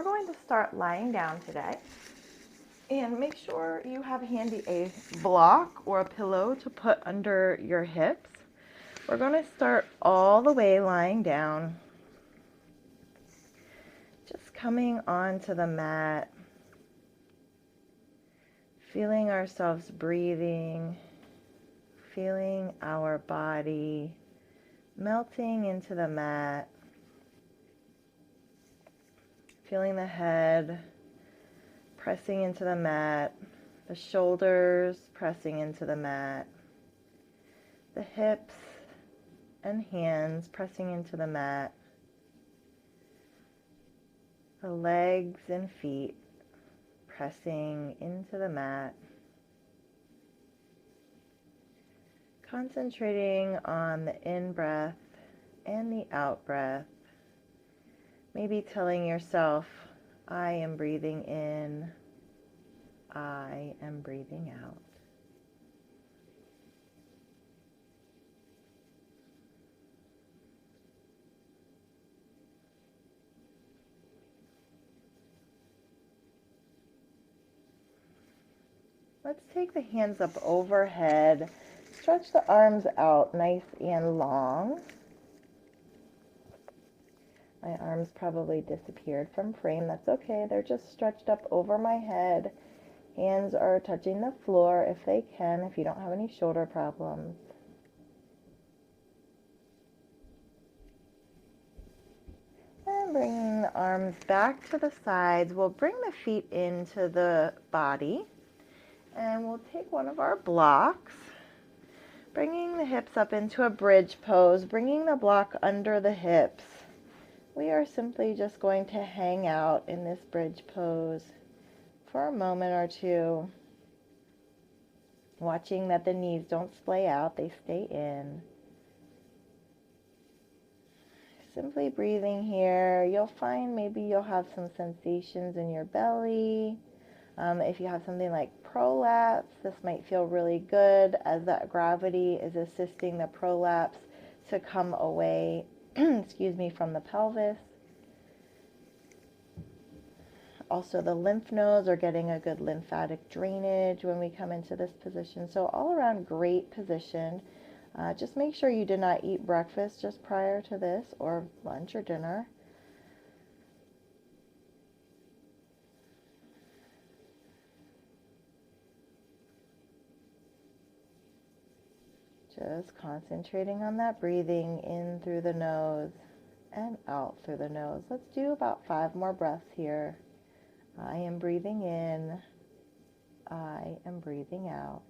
We're going to start lying down today. And make sure you have handy a block or a pillow to put under your hips. We're going to start all the way lying down. Just coming onto the mat. Feeling ourselves breathing. Feeling our body melting into the mat. Feeling the head pressing into the mat, the shoulders pressing into the mat, the hips and hands pressing into the mat, the legs and feet pressing into the mat. Concentrating on the in-breath and the out-breath. Maybe telling yourself, I am breathing in, I am breathing out. Let's take the hands up overhead. Stretch the arms out nice and long. My arms probably disappeared from frame. That's okay. They're just stretched up over my head. Hands are touching the floor if they can, if you don't have any shoulder problems. And bringing the arms back to the sides. We'll bring the feet into the body. And we'll take one of our blocks. Bringing the hips up into a bridge pose. Bringing the block under the hips. We are simply just going to hang out in this bridge pose for a moment or two, watching that the knees don't splay out, they stay in. Simply breathing here. You'll find maybe you'll have some sensations in your belly. If you have something like prolapse, this might feel really good as that gravity is assisting the prolapse to come away excuse me, from the pelvis. Also, the lymph nodes are getting a good lymphatic drainage when we come into this position. So all around great position. Just make sure you did not eat breakfast just prior to this, or lunch or dinner. Just concentrating on that breathing in through the nose and out through the nose. Let's do about 5 more breaths here. I am breathing in. I am breathing out.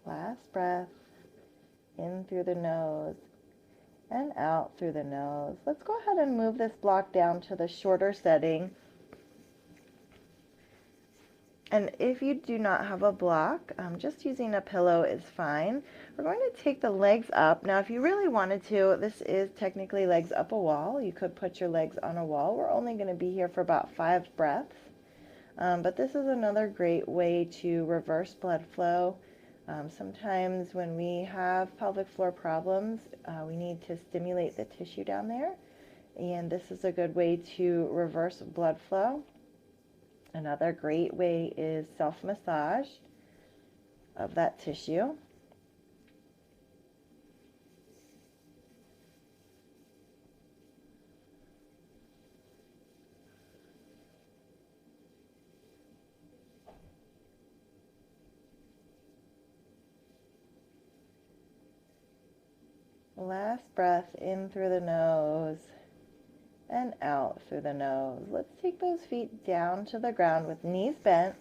Last breath, in through the nose and out through the nose. Let's go ahead and move this block down to the shorter setting. And if you do not have a block, just using a pillow is fine. We're going to take the legs up. Now, if you really wanted to, this is technically legs up a wall. You could put your legs on a wall. We're only going to be here for about 5 breaths. But this is another great way to reverse blood flow. Sometimes when we have pelvic floor problems, we need to stimulate the tissue down there. And this is a good way to reverse blood flow. Another great way is self-massage of that tissue. Last breath in through the nose and out through the nose. Let's take those feet down to the ground with knees bent.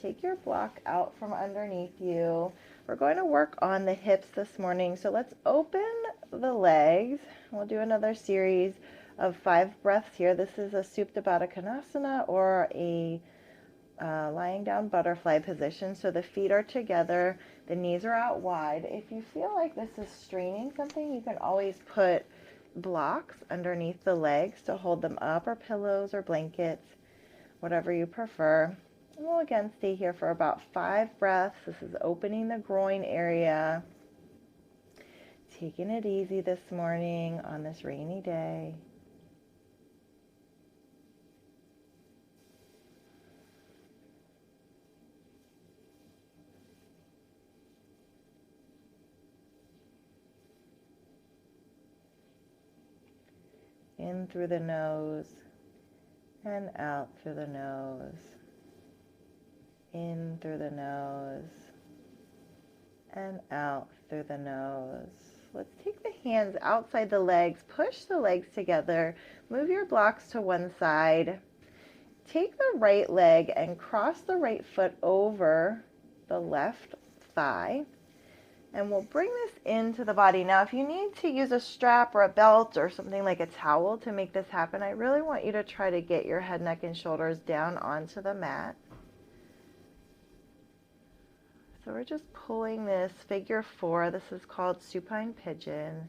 Take your block out from underneath you. We're going to work on the hips this morning. So let's open the legs. We'll do another series of 5 breaths here. This is a Supta Baddha Konasana, or a lying down butterfly position. So the feet are together, the knees are out wide. If you feel like this is straining something, you can always put blocks underneath the legs to hold them up, or pillows or blankets, whatever you prefer. And we'll again stay here for about 5 breaths. This is opening the groin area. Taking it easy this morning on this rainy day. In through the nose and out through the nose. In through the nose and out through the nose. Let's take the hands outside the legs, push the legs together, move your blocks to one side. Take the right leg and cross the right foot over the left thigh. And we'll bring this into the body. Now, if you need to use a strap or a belt or something like a towel to make this happen, I really want you to try to get your head, neck, and shoulders down onto the mat. So we're just pulling this figure 4, this is called supine pigeon,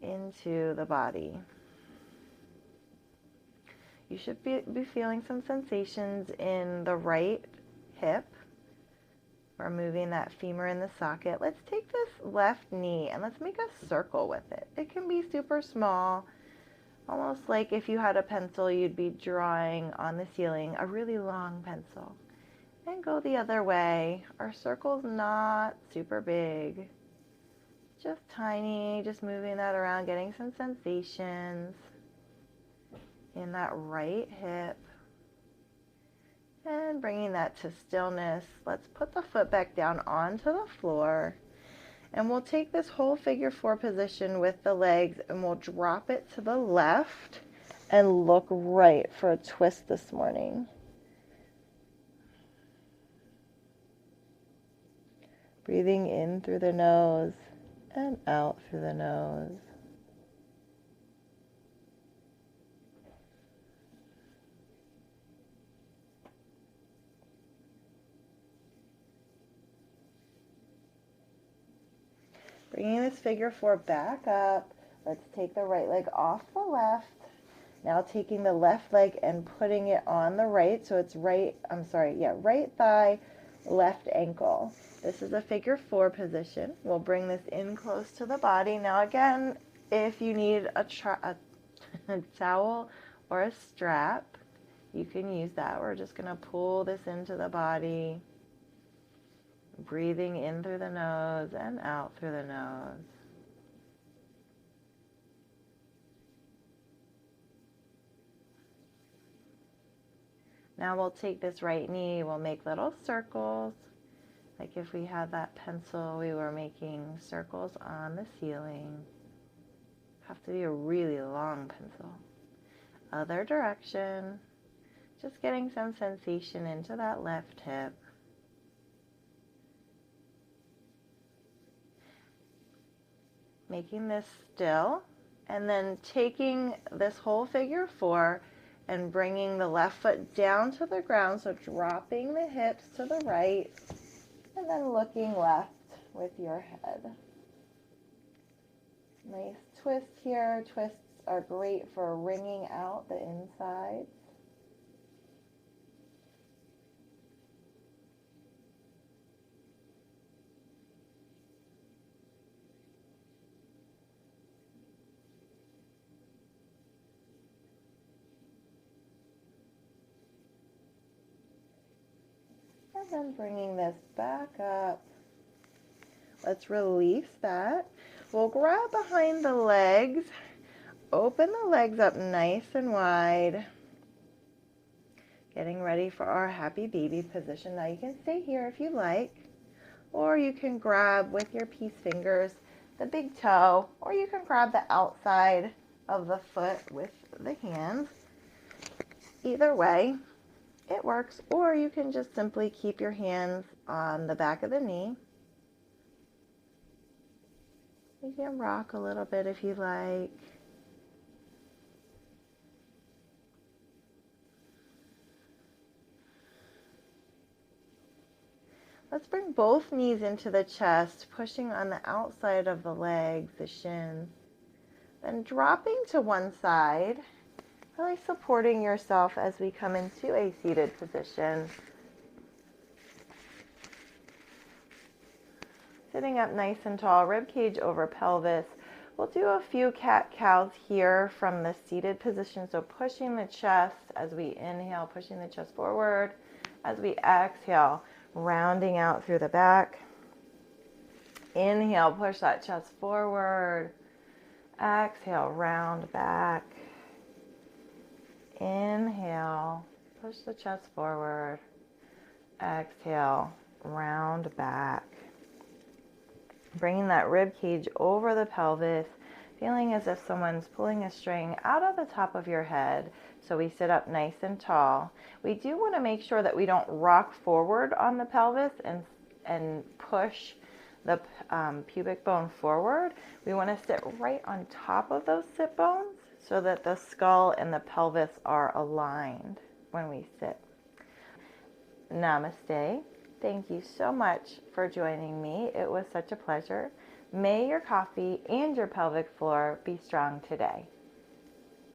into the body. You should be feeling some sensations in the right hip. We're moving that femur in the socket. Let's take this left knee and let's make a circle with it. It can be super small, almost like if you had a pencil, you'd be drawing on the ceiling, a really long pencil. And go the other way. Our circle's not super big, just tiny, just moving that around, getting some sensations in that right hip. And bringing that to stillness. Let's put the foot back down onto the floor. And we'll take this whole figure 4 position with the legs and we'll drop it to the left and look right for a twist this morning. Breathing in through the nose and out through the nose. Bringing this figure 4 back up. Let's take the right leg off the left. Now taking the left leg and putting it on the right. So it's right thigh, left ankle. This is a figure 4 position. We'll bring this in close to the body. Now again, if you need a towel or a strap, you can use that. We're just going to pull this into the body. Breathing in through the nose and out through the nose. Now we'll take this right knee, we'll make little circles. Like if we had that pencil, we were making circles on the ceiling. Have to be a really long pencil. Other direction. Just getting some sensation into that left hip. Making this still, and then taking this whole figure 4 and bringing the left foot down to the ground, so dropping the hips to the right, and then looking left with your head. Nice twist here. Twists are great for wringing out the insides. And then bringing this back up. Let's release that. We'll grab behind the legs, open the legs up nice and wide. Getting ready for our happy baby position. Now you can stay here if you like, or you can grab with your peace fingers the big toe, or you can grab the outside of the foot with the hands. Either way, it works, or you can just simply keep your hands on the back of the knee. You can rock a little bit if you like. Let's bring both knees into the chest, pushing on the outside of the legs, the shins. Then dropping to one side, really supporting yourself as we come into a seated position. Sitting up nice and tall, rib cage over pelvis. We'll do a few cat-cows here from the seated position. So pushing the chest as we inhale, pushing the chest forward. As we exhale, rounding out through the back. Inhale, push that chest forward. Exhale, round back. Inhale, push the chest forward. Exhale, round back. Bringing that rib cage over the pelvis, feeling as if someone's pulling a string out of the top of your head. So we sit up nice and tall. We do want to make sure that we don't rock forward on the pelvis and push the pubic bone forward. We want to sit right on top of those sit bones so that the skull and the pelvis are aligned when we sit. Namaste. Thank you so much for joining me. It was such a pleasure. May your coffee and your pelvic floor be strong today.